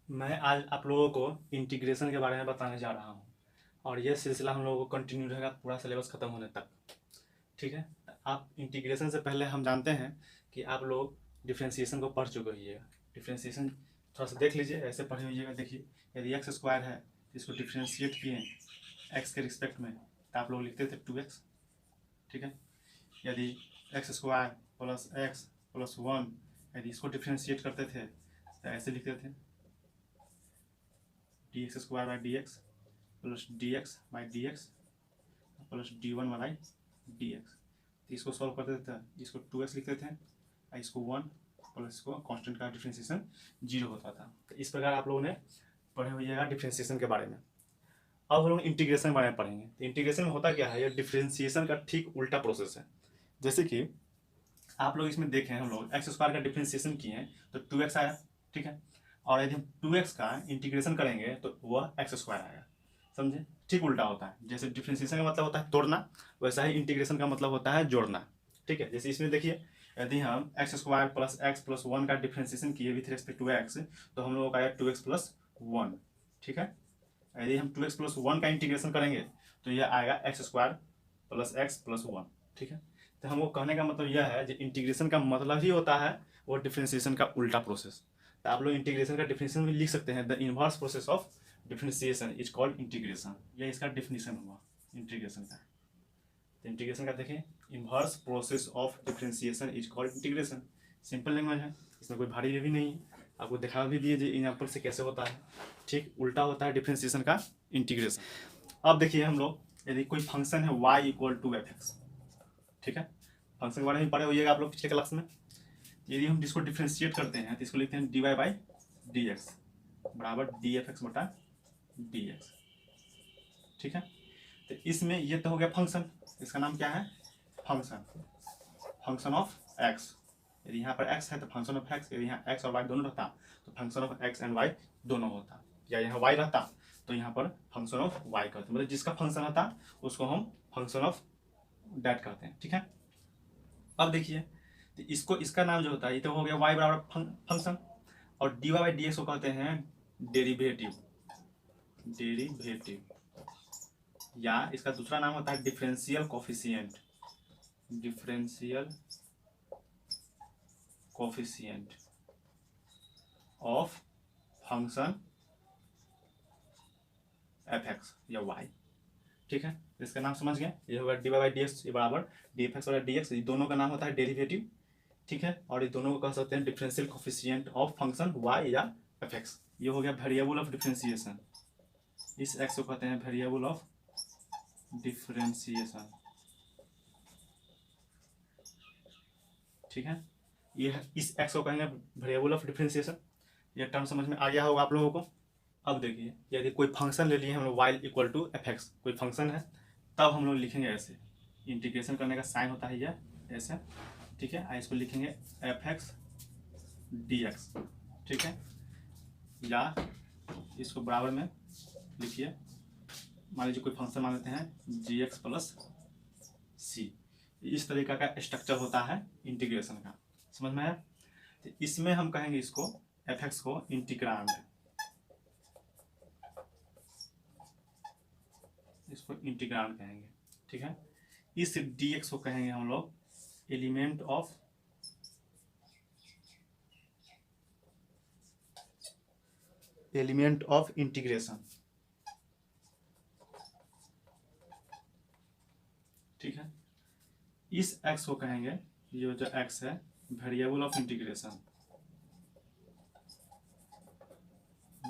मैं आज आप लोगों को इंटीग्रेशन के बारे में बताने जा रहा हूँ और ये सिलसिला हम लोगों को कंटिन्यू रहेगा पूरा सिलेबस खत्म होने तक। ठीक है। आप इंटीग्रेशन से पहले हम जानते हैं कि आप लोग डिफ्रेंसिएशन को पढ़ चुके होइएगा। डिफ्रेंसिएशन थोड़ा सा देख लीजिए, ऐसे पढ़े होइएगा। देखिए, यदि एक्स स्क्वायर है तो इसको डिफ्रेंशिएट किए एक्स के रिस्पेक्ट में तो आप लोग लिखते थे 2x। ठीक है। यदि x square plus x plus 1 यदि इसको डिफ्रेंशिएट करते थे तो ऐसे लिखते थे dx square by dx plus dx by dx plus d1 by dx। तो इसको सॉल्व करते थे, इसको 2x लिखते थे और इसको 1 प्लस इसको कांस्टेंट का डिफ्रेंशिएशन 0 होता था। तो इस प्रकार आप लोगों ने पढ़े होइएगा डिफ्रेंशिएशन के बारे में। अब हम लोग इंटीग्रेशन के बारे में पढ़ेंगे। तो इंटीग्रेशन में होता क्या है, ये डिफ्रेंशिएशन का ठीक उल्टा प्रोसेस है। जैसे कि आप लोग इसमें देखें, हम लोग एक्स स्क्वायर का डिफ्रेंशिएशन किए हैं तो 2x आया। ठीक है। और यदि हम 2x का इंटीग्रेशन करेंगे तो वह एक्स स्क्वायर आएगा। समझे? ठीक उल्टा होता है। जैसे डिफ्रेंशिएशन का मतलब होता है तोड़ना, वैसा ही इंटीग्रेशन का मतलब होता है जोड़ना। ठीक है। जैसे इसमें देखिए, यदि हम x square plus x plus 1 का डिफ्रेंशिएशन किए विथ रिस्पेक्ट टू एक्स तो हम लोग का आया 2x प्लस 1। ठीक है। यदि हम 2x प्लस 1 का इंटीग्रेशन करेंगे तो यह आएगा x square plus x plus 1। ठीक है। तो हमको कहने का मतलब यह है, जो इंटीग्रेशन का मतलब ही होता है वो डिफ्रेंशिएशन का उल्टा प्रोसेस। तो आप लोग इंटीग्रेशन का डिफिनेशन भी लिख सकते हैं, the inverse process of differentiation is called integration. यह इसका डिफिनेशन हुआ इंटीग्रेशन का। तो इंटीग्रेशन का देखिए, inverse process of differentiation is called integration. Simple language है, इसमें कोई भारी भी नहीं है। आपको दिखा भी दिए एग्जाम्पल से कैसे होता है। ठीक उल्टा होता है डिफ्रेंशिएशन का इंटीग्रेशन। अब देखिए, हम लोग यदि कोई फंक्शन है y equal to F X. ठीक है। फंक्शन के बारे में पढ़े होइएगा आप लोग पिछले क्लास में। यदि हम इसको डिफ्रेंशिएट करते हैं तो इसको लिखते हैं dy बाई डी एक्स बराबर डी एफ एक्स बटा डी एक्स। ठीक है। तो इसमें ये तो हो गया फंक्शन, इसका नाम क्या है, फंक्शन, फंक्शन ऑफ एक्स। यदि यहाँ पर x है तो फंक्शन ऑफ x, यदि यहाँ x और y दोनों रहता तो function of x and y दोनों होता, या यहाँ y रहता तो यहाँ पर फंक्शन ऑफ y करते, मतलब जिसका फंक्शन रहता उसको हम फंक्शन ऑफ दैट कहते हैं। ठीक है। अब देखिए, तो इसको इसका नाम जो होता है ये तो हो गया y बराबर फंक्शन, और dy बाई डी एक्स को कहते हैं डेरिवेटिव, डेरिवेटिव, या इसका दूसरा नाम होता है differential coefficient, differential coefficient of function F x या y। ठीक है। इसका नाम समझ गए, ये होगा डी बाई डी एक्स बराबर डी एफ एक्स और डी एक्स, ये दोनों का नाम होता है डेरिवेटिव। ठीक है। और ये दोनों को कह सकते हैं differential coefficient of function y या एफ एक्स। ये हो गया वेरिएबल ऑफ डिफरेंशिएशन, इस x को कहते हैं वेरिएबल ऑफ डिफरेंशिएशन। ठीक है। ये इस x को कहेंगे वेरिएबल ऑफ डिफरेंशिएशन। ये टर्म समझ में आ गया होगा आप लोगों को। अब देखिए, यदि कोई फंक्शन ले लिए हम लोग y equal to F X, कोई फंक्शन है, तब हम लोग लिखेंगे ऐसे, इंटीग्रेशन करने का साइन होता है यह ऐसे। ठीक है। इसको लिखेंगे एफ एक्स डी एक्स। ठीक है। या इसको बराबर में लिखिए, मान लीजिए कोई फंक्शन मान लेते हैं जी एक्स प्लस सी। इस तरीका का स्ट्रक्चर होता है इंटीग्रेशन का, समझ में आया। तो इसमें हम कहेंगे इसको एफ एक्स को इंटीग्रांड, इसको इंटीग्रांड कहेंगे। ठीक है। इस डी एक्स को कहेंगे हम लोग एलिमेंट ऑफ इंटीग्रेशन। ठीक है। इस x को कहेंगे, ये जो x है variable of integration,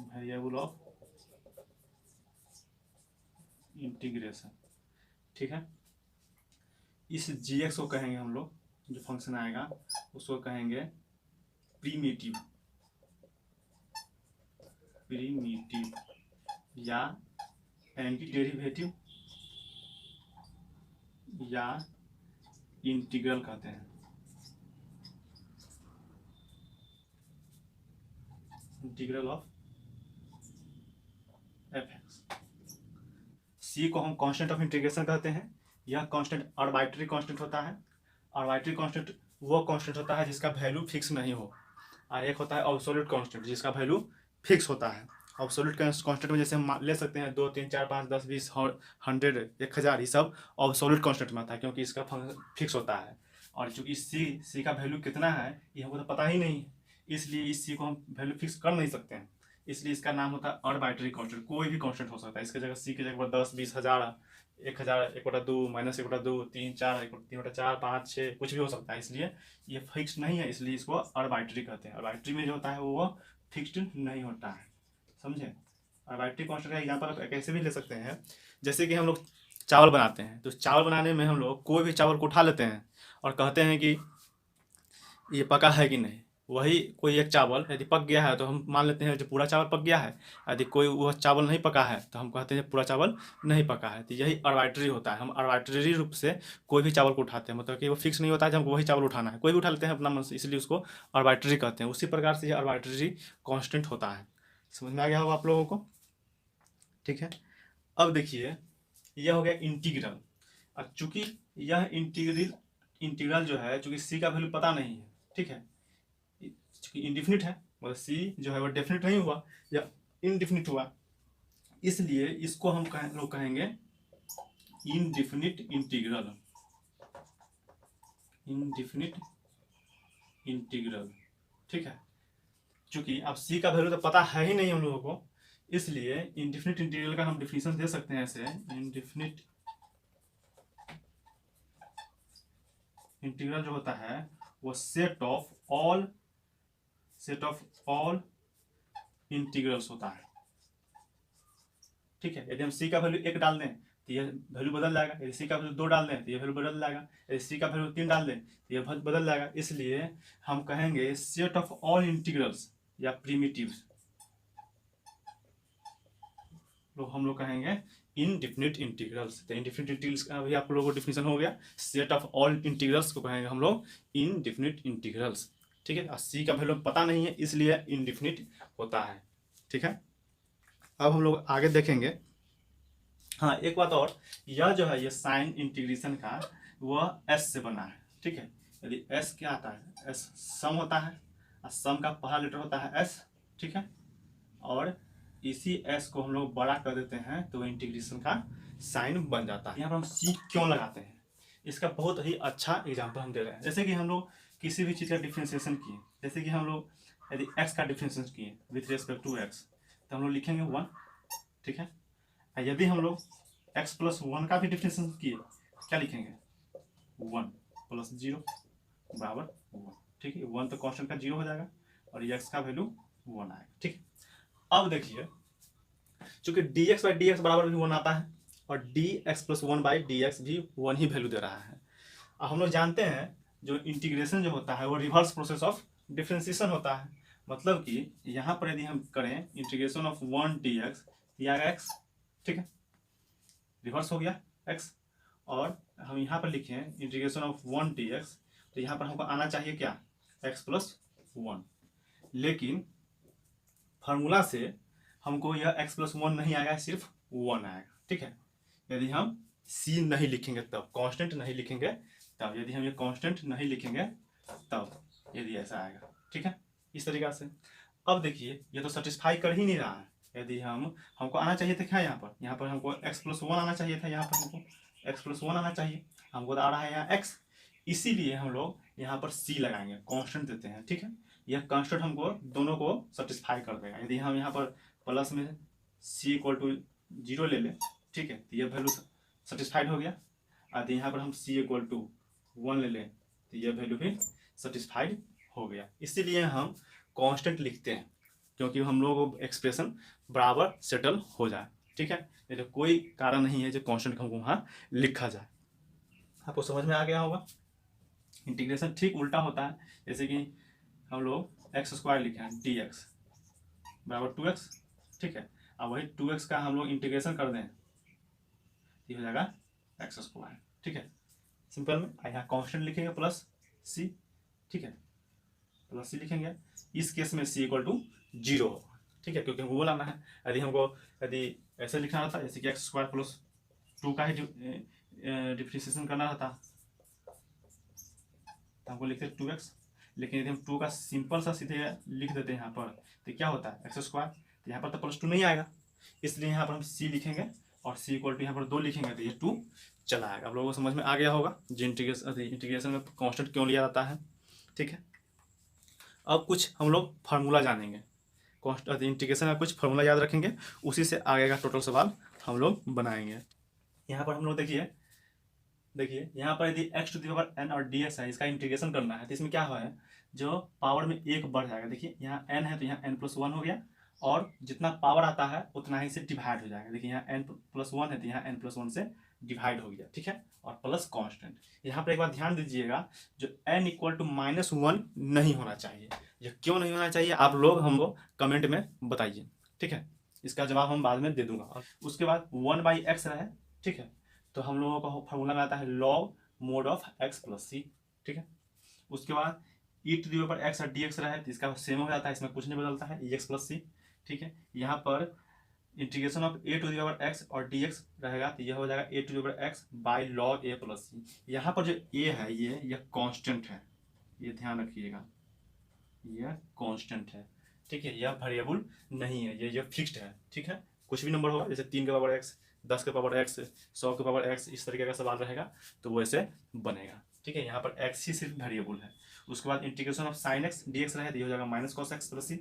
variable of integration. ठीक है। इस gx को कहेंगे हम लोग, जो फंक्शन आएगा उसको कहेंगे प्रीमिटिव, प्रीमिटिव या एंटी डेरिवेटिव या इंटीग्रल कहते हैं, इंटीग्रल ऑफ एफ एक्स। सी को हम कांस्टेंट ऑफ इंटीग्रेशन कहते हैं। यह कांस्टेंट आर्बिट्रेरी कांस्टेंट होता है। आर्बिट्रेरी कांस्टेंट वो कांस्टेंट होता है जिसका वैल्यू फिक्स नहीं हो, और एक होता है एब्सोल्यूट कांस्टेंट जिसका वैल्यू फिक्स होता है। ऑब्सोल्यूट कांस्टेंट में जैसे हम ले सकते हैं 2 3 4 5 10 20 100 1000, ये सब ऑब्सोल्यूट कांस्टेंट में आता है क्योंकि इसका फंक्शन फिक्स होता है। और चूंकि सी का वैल्यू कितना है ये हमको तो पता ही नहीं है, इसलिए इस सी को हम वैल्यू फिक्स कर नहीं सकते हैं, इसलिए इसका नाम होता है आर्बिट्रेरी कांस्टेंट। कोई भी कांस्टेंट हो सकता है, इसके जगह सी की जगह पर 10 20 1000 1000 1/2 -1/2 3 4 3/4 5 6 कुछ भी हो सकता है, इसलिए ये फिक्स नहीं है, इसलिए इसको आर्बिट्रेरी कहते हैं। आर्बिट्रेरी में जो होता है वो फिक्स्ड नहीं होता है, समझे। आर्बिट्रेरी कांस्टेंट का एग्जांपल कैसे भी ले सकते हैं, जैसे कि हम लोग चावल बनाते हैं, तो चावल बनाने में हम लोग कोई भी चावल को उठा लेते हैं और कहते हैं कि ये पका है कि नहीं। वही कोई एक चावल यदि पक गया है तो हम मान लेते हैं जो पूरा चावल पक गया है, यदि कोई वह चावल नहीं पका है तो हम कहते हैं पूरा चावल नहीं पका है। तो यही आर्बिट्रेरी होता है, हम आर्बिट्रेरी रूप से कोई भी चावल को उठाते हैं, मतलब कि वो फिक्स नहीं होता है कि हमको वही चावल उठाना है, कोई भी उठा लेते हैं अपना मन से, इसलिए उसको आर्बिट्रेरी कहते हैं। उसी प्रकार से यह आर्बिट्रेरी कांस्टेंट होता है। समझ में आ गया होगा आप लोगों को, ठीक है। अब देखिए यह हो गया इंटीग्रल। अब चूंकि यह इंटीग्रल जो है, चूंकि सी का वैल्यू पता नहीं है, ठीक है, चूंकि इंडिफिनिट है, मतलब सी जो है वो डेफिनिट नहीं हुआ या इनडिफिनिट हुआ, इसलिए इसको हम लोग कहेंगे इनडिफिनिट इंटीग्रल। इनडिफिनिट इंटीग्रल, ठीक है। चूंकि अब सी का वैल्यू तो पता है ही नहीं हम लोगों को, इसलिए इनडिफिनिट इंटीग्रल का हम डिफिनेशन दे सकते हैं ऐसे, इनडिफिनिट इंटीग्रल जो होता है वो सेट ऑफ ऑल इंटीग्रल्स होता है, ठीक है। यदि हम सी का वैल्यू 1 डाल दें तो यह वैल्यू बदल जाएगा, यदि सी का वैल्यू 2 डाल दें तो यह वैल्यू बदल जाएगा, यदि सी का वैल्यू 3 डाल दें तो यह बदल जाएगा। इसलिए हम कहेंगे सेट ऑफ ऑल इंटीग्रल्स या प्रीमिटिव्स, तो हम लोग कहेंगे इनडिफिनिट इंटीग्रल्स। तो इनडिफिनिट इंटीग्रल्स का भी आप लोगों को डिफिनेशन हो गया, सेट ऑफ ऑल इंटीग्रल्स को कहेंगे हम लोग इनडिफिनिट इंटीग्रल्स, ठीक है। सी का वैल्यू पता नहीं है इसलिए इनडिफिनिट होता है, ठीक है। अब हम लोग आगे देखेंगे। हाँ एक बात और, यह जो है ये साइन इंटीग्रेशन का वह एस से बना है, ठीक है। यदि एस क्या आता है, एस सम होता है, और सम का पहला लेटर होता है एस, ठीक है। और इसी एस को हम लोग बड़ा कर देते हैं तो इंटीग्रेशन का साइन बन जाता है। यहाँ पर हम सी क्यों लगाते हैं, इसका बहुत ही अच्छा एग्जाम्पल हम दे रहे हैं। जैसे कि हम लोग किसी भी चीज़ का डिफ्रेंसिएशन किए, जैसे कि हम लोग यदि एक्स का डिफ्रेंसिएशन किए विथ रेस्पेक्ट टू एक्स, तो हम लोग लिखेंगे 1, ठीक है। यदि हम लोग x + 1 का भी डिफ्रेंसिएशन किए, क्या लिखेंगे 1 + 0 = 1, ठीक है। 1 तो कांस्टेंट का 0 हो जाएगा और x का वैल्यू 1 आएगा, ठीक। अब देखिए चूंकि dx/dx बराबर भी 1 आता है और dx + 1/dx भी 1 ही वैल्यू दे रहा है। अब हम लोग जानते हैं जो इंटीग्रेशन जो होता है वो रिवर्स प्रोसेस ऑफ डिफ्रेंसिएशन होता है, मतलब कि यहाँ पर यदि हम करें इंटीग्रेशन ऑफ 1 dx, ये आएगा x, ठीक है, रिवर्स हो गया x। और हम यहाँ पर लिखें इंटीग्रेशन ऑफ 1 dx, तो यहाँ पर हमको आना चाहिए क्या, x + 1, लेकिन फार्मूला से हमको यह x + 1 नहीं आएगा, सिर्फ 1 आएगा, ठीक है। यदि हम c नहीं लिखेंगे तब, कांस्टेंट नहीं लिखेंगे तब, यदि हम ये कांस्टेंट नहीं लिखेंगे तब यदि ऐसा आएगा, ठीक है, इस तरीका से। अब देखिए ये तो सेटिस्फाई कर ही नहीं रहा है, यदि हमको आना चाहिए था क्या, यहाँ पर हमको x + 1 आना चाहिए था, यहाँ पर हमको x + 1 आना चाहिए, हमको तो आ रहा है यहाँ x, इसीलिए हम लोग यहाँ पर c लगाएंगे, कांस्टेंट देते हैं, ठीक है। यह कांस्टेंट हमको दोनों को सेटिस्फाई कर देगा। यदि हम यहाँ पर प्लस में c = 0 ले लें, ठीक है, तो यह वैल्यू सेटिस्फाइड हो गया। यदि यहाँ पर हम c = 1 ले लें तो यह वैल्यू भी सेटिस्फाइड हो गया। इसीलिए हम कांस्टेंट लिखते हैं क्योंकि हम लोगों को एक्सप्रेशन बराबर सेटल हो जाए, ठीक है। ये तो कोई कारण नहीं है जो कांस्टेंट हमको वहाँ लिखा जाए। आपको समझ में आ गया होगा। इंटीग्रेशन ठीक उल्टा होता है, जैसे कि हम लोग x² लिखे हैं dx = 2x, ठीक है। अब वही 2x का हम लोग इंटीग्रेशन कर दें, ये हो जाएगा x², ठीक है। सिंपल में यहाँ कांस्टेंट लिखेंगे प्लस c, ठीक है, प्लस c लिखेंगे। इस केस में c = 0, ठीक है, क्योंकि हमको वो लाना है। यदि ऐसे लिखना रहता, जैसे कि x² + 2 का ही डिफ्रेंसिएशन करना रहता तो हमको लिखते 2x, लेकिन यदि हम 2 का सिंपल सा सीधे लिख देते हैं यहाँ पर तो क्या होता है एक्स स्क्वायर, तो यहाँ पर तो +2 नहीं आएगा, इसलिए यहाँ पर हम c लिखेंगे और c इक्वल टू यहाँ पर 2 लिखेंगे तो ये 2 चला आएगा। आप लोगों को समझ में आ गया होगा जो इंटीग्रेशन में कांस्टेंट क्यों लिया जाता है। ठीक है, अब कुछ हम लोग फार्मूला जानेंगे, इंटीग्रेशन का कुछ फार्मूला याद रखेंगे, उसी से आगे का टोटल सवाल हम लोग बनाएंगे। यहाँ पर हम लोग देखिए यहाँ पर यदि x to the power n और dx है, इसका इंटीग्रेशन करना है तो इसमें क्या है, जो पावर में एक बढ़ जाएगा। देखिए यहाँ n है तो यहाँ n+1 हो गया, और जितना पावर आता है उतना ही से डिवाइड हो जाएगा। देखिए यहाँ n+1 है तो यहाँ n+1 से डिवाइड हो गया। ठीक है, और प्लस कांस्टेंट। यहाँ पर एक बार ध्यान दीजिएगा, जो n इक्वल टू -1 नहीं होना चाहिए। यह क्यों नहीं होना चाहिए आप लोग हमको कमेंट में बताइए। ठीक है, इसका जवाब हम बाद में दे दूंगा। उसके बाद 1/x रहे, ठीक है, तो हम लोगों का फॉर्मूला में आता है log mod of x plus C. ठीक है, उसके बाद e to the power x और dx रहा है तो इसका सेम हो जाता है, इसमें कुछ नहीं बदलता है, ex प्लस सी। ठीक है, यहाँ पर integration of a to the power x और dx रहेगा तो यह हो जाएगा a to the power x by log a plus C. यहाँ पर जो a है यह कांस्टेंट है, ये ध्यान रखिएगा, यह कांस्टेंट है। ठीक है, यह वेरिएबल नहीं है, यह फिक्स्ड है। ठीक है, कुछ भी नंबर होगा, जैसे 3 के पावर x, 10 के पावर x, 100 के पावर x, इस तरीके का सवाल रहेगा तो वो ऐसे बनेगा। ठीक है, यहाँ पर x ही सिर्फ वेरिएबल है। उसके बाद integration of sine x dx रहे तो ये हो जाएगा minus cos x plus C.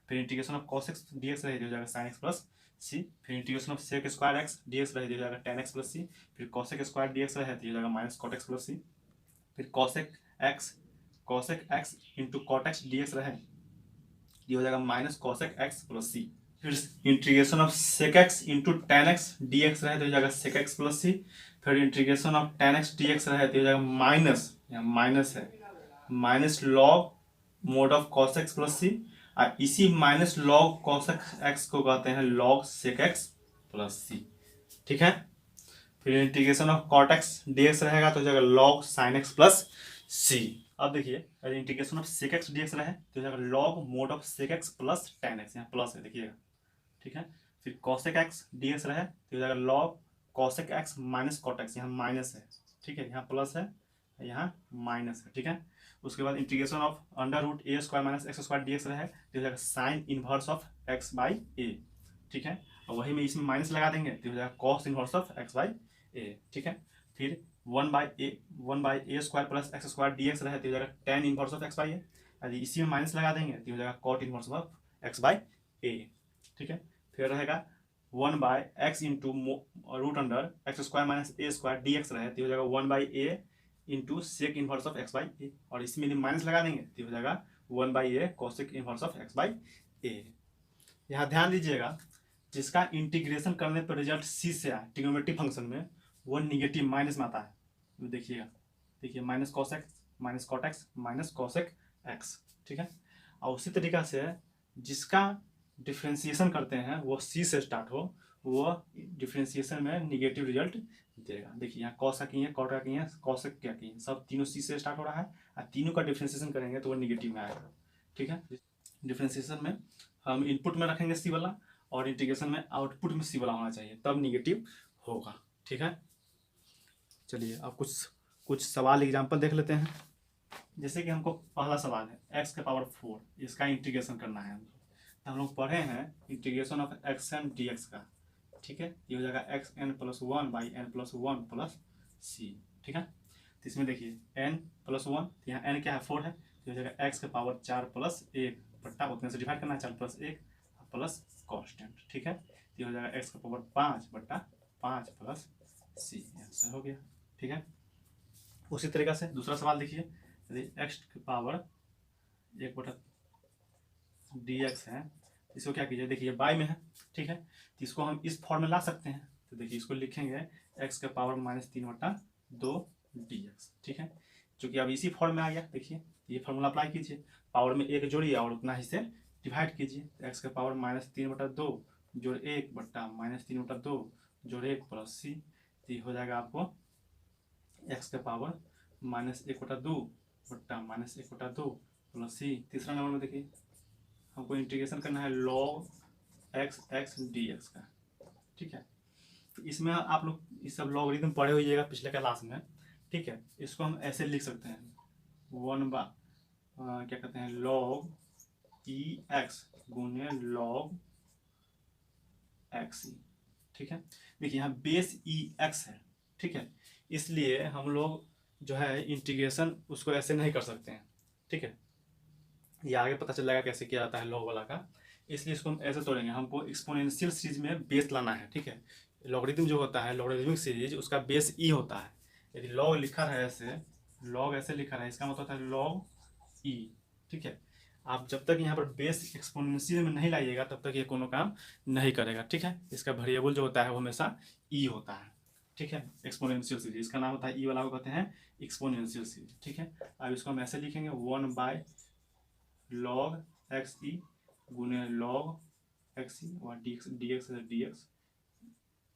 फिर integration of cos x dx रहे तो हो जाएगा साइन x प्लस सी। फिर integration of sec square x dx रहे तो हो जाएगा tan x प्लस सी। फिर कॉसेक स्क्वायर dx रहे तो हो जाएगा minus cot x plus C. फिर cosec x into cot x dx रहे ये हो जाएगा minus cosec x plus C. फिर integration of sec x into tan x D x रहे तो हो जाएगा सेक x प्लस सी। फिर integration of tan x D x रहे तो हो जाएगा माइनस, यहाँ माइनस है, minus log mod of cos x plus C. और इसी माइनस लॉग कॉसेक x को कहते हैं log sec x plus C. ठीक है, फिर integration of cot X D X रहेगा तो हो जाएगा log sine x plus C. अब देखिए अगर integration of sec x dx रहे तो हो जाएगा log mod of sec x plus tan X, यहाँ प्लस है देखिएगा। ठीक है, फिर कॉसेक x dx रहे तो हो जाएगा log cosec x minus cot x, यहाँ माइनस है। ठीक है, यहाँ प्लस है, यहाँ माइनस है। ठीक है, उसके बाद integration of under root a square minus x square dx रहे तो हो जाएगा sine inverse of x by a. ठीक है, और वही में इसमें माइनस लगा देंगे तो हो जाएगा cos inverse of x by a. ठीक है, फिर 1/a square plus x square dx रहे तो हो जाएगा tan inverse of x by a. यदि इसी में माइनस लगा देंगे तो हो जाएगा cot inverse of x by a. ठीक है, फिर रहेगा 1/x into root under x square minus a square dx रहे तो हो जाएगा 1/a into sec inverse of x by ए, और इसमें माइनस लगा देंगे तो हो जाएगा 1/a cosec inverse of x by a. यहाँ ध्यान दीजिएगा, जिसका इंटीग्रेशन करने पर रिजल्ट c से आए ट्रिग्नोमेट्रिक फंक्शन में वो निगेटिव माइनस में आता है। तो देखिएगा, देखिए minus cos X minus cot X minus cosec X. ठीक है, और उसी तरीका से जिसका डिफ्रेंसिएशन करते हैं वो सी से स्टार्ट हो, वो डिफ्रेंसिएशन में निगेटिव रिजल्ट देगा। देखिए यहाँ कॉस का की है, कॉट का की है, कॉसेक क्या की है, सब तीनों सी से स्टार्ट हो रहा है, और तीनों का डिफ्रेंसिएशन करेंगे तो वो निगेटिव में आएगा। ठीक है, डिफ्रेंसिएशन में हम इनपुट में रखेंगे सी वाला, और इंटीग्रेशन में आउटपुट में सी वाला होना चाहिए, तब निगेटिव होगा। ठीक है, चलिए अब कुछ सवाल एग्जाम्पल देख लेते हैं। जैसे कि हमको पहला सवाल है x के पावर 4, इसका इंटीग्रेशन करना है। हम लोग पढ़े हैं integration of x n d x का। ठीक है, ये हो जाएगा x n plus 1 by n plus 1 plus C. ठीक है, तो इसमें देखिए n प्लस 1, यहाँ n क्या है 4 है, तो हो जाएगा x के पावर 4 प्लस 1 बट्टा उतने से डिवाइड करना है 4 प्लस 1 प्लस कॉन्स्टेंट। ठीक है, ये हो जाएगा x के पावर 5 बट्टा 5 प्लस सी, आंसर हो गया। ठीक है, उसी तरीका से दूसरा सवाल देखिए, यदि x की पावर 1 बटा dx है, इसको क्या कीजिए, देखिए बाय में है। ठीक है, तो इसको हम इस फॉर्म में ला सकते हैं, तो देखिए इसको लिखेंगे x के पावर -3/2 dx। ठीक है, चूंकि अब इसी फॉर्म में आ गया, देखिए ये फॉर्मूला अप्लाई कीजिए, पावर में 1 जोड़िए और उतना ही से डिवाइड कीजिए। x के पावर -3/2 जोड़ 1 बट्टा -3/2 जोड़ 1 प्लस सी, तो ये हो जाएगा आपको x के पावर -1/2 बट्टा -1/2 प्लस सी। तीसरा नंबर में देखिए हमको इंटीग्रेशन करना है log x dx का। ठीक है, तो इसमें आप लोग इस सब लॉगरिथम पढ़े होइएगा पिछले क्लास में। ठीक है, इसको हम ऐसे लिख सकते हैं 1 क्या कहते हैं log ई एक्स गुने log एक्स ई। ठीक है, देखिए यहाँ बेस ई एक्स है, ठीक है, इसलिए हम लोग जो है इंटीग्रेशन उसको ऐसे नहीं कर सकते हैं, ठीक है, ये आगे पता चल जाएगा कैसे किया जाता है लॉग वाला का। इसलिए इसको हम ऐसे तोड़ेंगे, हमको एक्सपोनेंशियल सीरीज में बेस लाना है, ठीक है। लॉगरिथम जो होता है लॉगरिथमिक सीरीज उसका बेस ई होता है। यदि लॉग लिखा है ऐसे, लॉग ऐसे लिखा है, इसका मतलब होता है लॉग ई, ठीक है। आप जब तक यहाँ पर बेस एक्सपोनेंशियल में नहीं लाइएगा तब तक ये कोनो काम नहीं करेगा, ठीक है। इसका वेरिएबल जो होता है वो हमेशा ई होता है, ठीक है। एक्सपोनेंशियल सीरीज इसका नाम होता है ई वाला को कहते हैं एक्सपोनेंशियल सीरीज, ठीक है। अब इसको हम ऐसे लिखेंगे 1 log एक्स ई गुने log एक्स ई और D x D x D x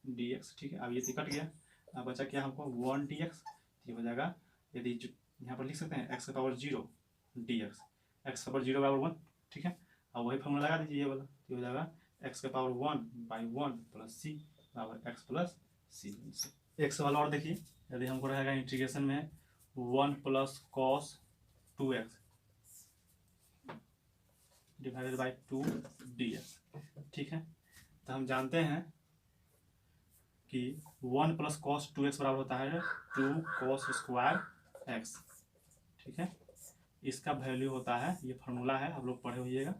D X, ठीक है। अब ये कट गया, अब बचा क्या हमको 1 डी एक्स, ये हो जाएगा, यदि यहाँ पर लिख सकते हैं एक्स का पावर 0 डी एक्स, एक्स का पावर 0 बराबर 1, ठीक है। अब वही फॉर्मूला लगा दीजिए ये वाला, ये हो जाएगा एक्स का पावर 1/1 प्लस सी बराबर एक्स प्लस सी। एक्स वाला और देखिए, यदि हमको रहेगा इंटीग्रेशन में 1 plus cos 2x divided by 2 dx, ठीक है। तो हम जानते हैं कि 1 प्लस कॉस 2x बराबर होता है 2 cos स्क्वायर x, ठीक है। इसका वैल्यू होता है, ये फार्मूला है आप लोग पढ़े होइएगा,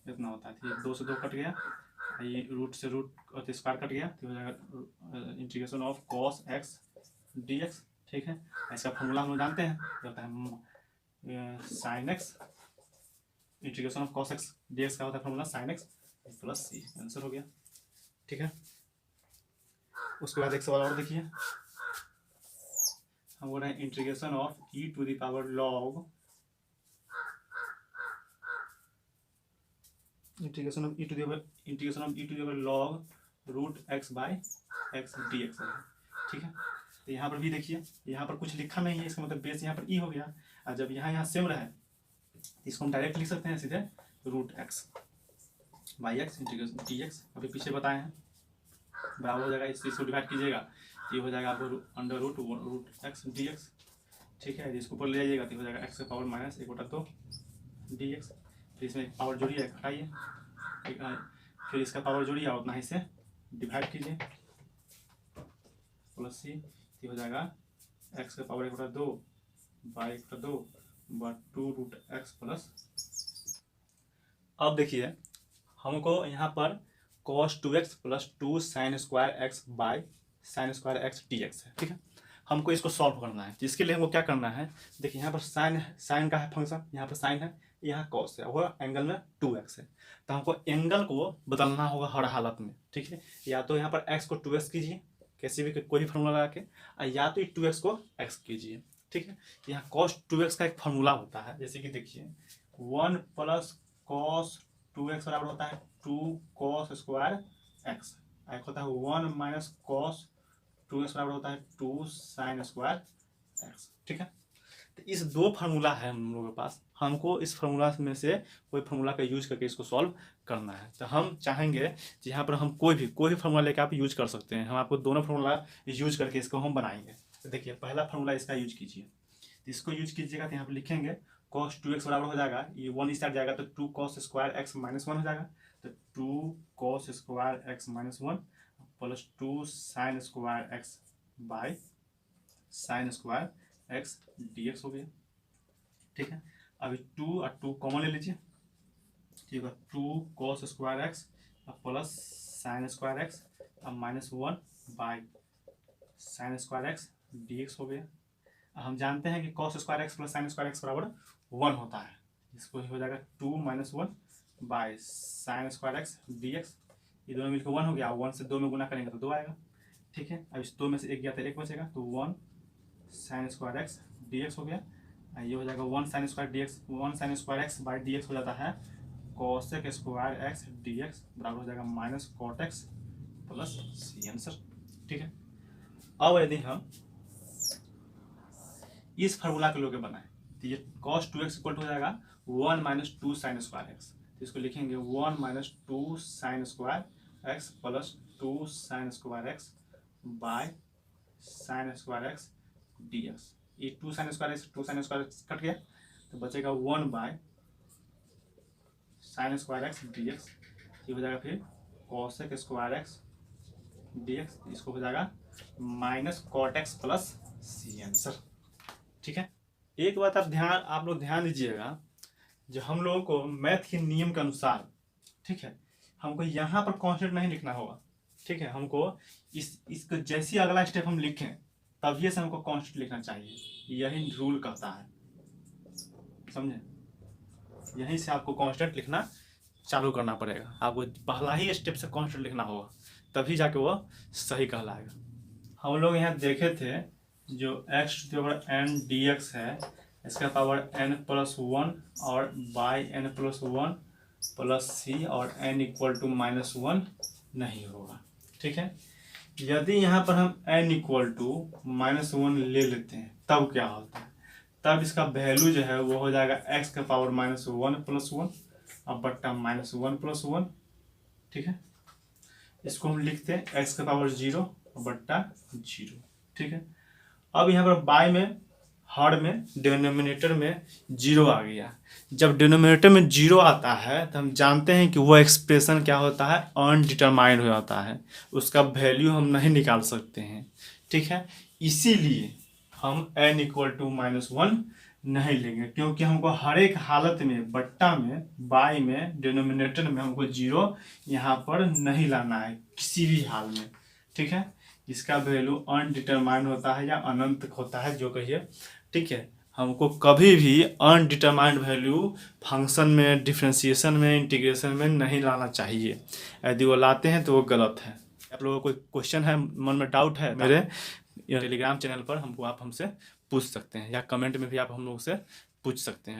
इतना होता है, ठीक है। 2 से 2 कट गया, ये रूट से रूट और स्क्वायर कट गया, तो हो जाएगा integration of cos x dx, ठीक है। इसका फार्मूला हम लोग जानते हैं, होता है sin x, integration of cos x dx का होता है formula sin x plus C, answer हो गया, ठीक है। उसके बाद एक सवाल और देखिए, हम बोल रहे हैं integration of E to the power log, integration of E to the power log root X by X D X, ठीक है। तो यहाँ पर भी देखिए, यहाँ पर कुछ लिखा नहीं है, इसका मतलब बेस यहाँ पर ई हो गया, और जब यहाँ सेम रहे इसको हम डायरेक्ट लिख सकते हैं सीधे root X by X integration D X, अभी पीछे बताए हैं, बराबर हो जाएगा, इसको डिवाइड कीजिएगा ये हो जाएगा आपको under root X D X, ठीक है। इसको ऊपर ले जाइएगा तो हो जाएगा एक्स का पावर -1/2 डी एक्स, फिर इसमें पावर जोड़िए घटाइए, ठीक है, फिर इसका पावर जोड़िए और उतना ही से डिवाइड कीजिए प्लस सी, ये हो जाएगा एक्स का power 1/2 by 1/2 2 root X plus. अब देखिए हमको यहाँ पर cos 2x plus 2 sine square X by sine square X D X है, ठीक है। हमको इसको सॉल्व करना है, जिसके लिए हमको क्या करना है, देखिए यहाँ पर साइन का है फंक्शन, यहाँ पर साइन है, यहाँ cos है, वह एंगल में 2x है, तो हमको एंगल को बदलना होगा हर हालत में, ठीक है। या तो यहाँ पर x को 2x कीजिए, कैसे भी कोई भी फॉर्मूला लगा के, या तो 2x को x कीजिए, ठीक है। यहाँ cos 2x का एक फॉर्मूला होता है, जैसे कि देखिए 1 प्लस cos 2x बराबर होता है 2 cos स्क्वायर x, एक होता है 1 माइनस cos 2x बराबर होता है 2 साइन स्क्वायर x, ठीक है। तो इस दो फार्मूला है हम लोगों के पास, हमको इस फार्मूला में से कोई फार्मूला का यूज करके इसको सॉल्व करना है। तो हम चाहेंगे कि यहाँ पर हम कोई भी फार्मूला लेकर आप यूज कर सकते हैं, हम आपको दोनों फार्मूला यूज करके इसको हम बनाएंगे। तो देखिए पहला फार्मूला इसका यूज कीजिए, इसको यूज कीजिएगा तो यहाँ पर लिखेंगे cos 2x बराबर हो जाएगा, ये 1 इस साइड जाएगा तो 2 cos स्क्वायर x -1 हो जाएगा, तो 2 cos square x -1 plus 2 sine square x by sine square x dx हो गया, ठीक है। अभी 2 और 2 कॉमन ले लीजिए, ठीक है, 2 cos square x plus sine square x अब -1 by sine square x dx हो गया। हम जानते हैं कि cos square x plus sine square x बराबर 1 होता है, इसको हो जाएगा 2 - 1 by sine square x dx, ये दोनों मिलकर 1 हो गया, 1 से 2 में गुना करेंगे तो 2 आएगा, ठीक है। अब इस 2 में से 1 गया तो 1 बचेगा, तो 1 साइन स्क्वायर x dx हो गया, ये हो जाएगा 1 sine square x by dx हो जाता है cosec स्क्वायर x dx बराबर हो जाएगा minus cot x plus C, answer, ठीक है। अब यदि हम इस फार्मूला के लोग बनाए तो ये cos 2x इक्वल हो जाएगा 1 माइनस 2 साइन स्क्वायर एक्स, तो इसको लिखेंगे 1 minus 2 sine square x plus 2 sine square x by sine square X D X, ये 2 साइन स्क्वायर एक्स कट गया, तो बचेगा 1 sin square X D X, ये हो जाएगा फिर cosec square X D X, इसको हो जाएगा minus cot X plus C answer. ठीक है, एक बात आप लोग ध्यान दीजिएगा, जो हम लोगों को मैथ के नियम के अनुसार, ठीक है, हमको यहाँ पर कॉन्स्टेंट नहीं लिखना होगा। ठीक है, हमको इसको जैसी अगला स्टेप हम लिखें तभी से हमको कॉन्स्टेंट लिखना चाहिए, यही रूल कहता है, समझे। यहीं से आपको कांस्टेंट लिखना चालू करना पड़ेगा, आपको पहला ही स्टेप से कांस्टेंट लिखना होगा, तभी जाके वो सही कहलाएगा। हम लोग यहाँ देखे थे जो x⁴n dx है, इसका पावर n+1 और बाई n+1 प्लस c और n = -1 नहीं होगा। ठीक है, यदि यहाँ पर हम n = -1 ले लेते हैं तब क्या होता है, तब इसका वैल्यू जो है वो हो जाएगा x का पावर -1+1 अब बट्टा -1+1। ठीक है, इसको हम लिखते हैं x का पावर 0 बट्टा 0। ठीक है, अब यहाँ पर बाय में हर में डिनोमिनेटर में 0 आ गया। जब डिनोमिनेटर में 0 आता है तो हम जानते हैं कि वो एक्सप्रेशन क्या होता है, अनडिटरमाइंड हो जाता है, उसका वैल्यू हम नहीं निकाल सकते हैं। ठीक है, इसीलिए हम n = -1 नहीं लेंगे, क्योंकि हमको हर एक हालत में बट्टा में बाय में डिनोमिनेटर में हमको 0 यहाँ पर नहीं लाना है किसी भी हाल में। ठीक है, इसका वैल्यू अनडिटरमाइंड होता है या अनंत होता है, जो कहिए। ठीक है, हमको कभी भी अनडिटरमाइंड वैल्यू फंक्शन में, डिफरेंशिएशन में, इंटीग्रेशन में नहीं लाना चाहिए। यदि वो लाते हैं तो वो गलत है। आप लोगों को कोई क्वेश्चन है, मन में डाउट है, मेरे टेलीग्राम चैनल पर आप हमसे पूछ सकते हैं, या कमेंट में भी आप हम लोग से पूछ सकते हैं।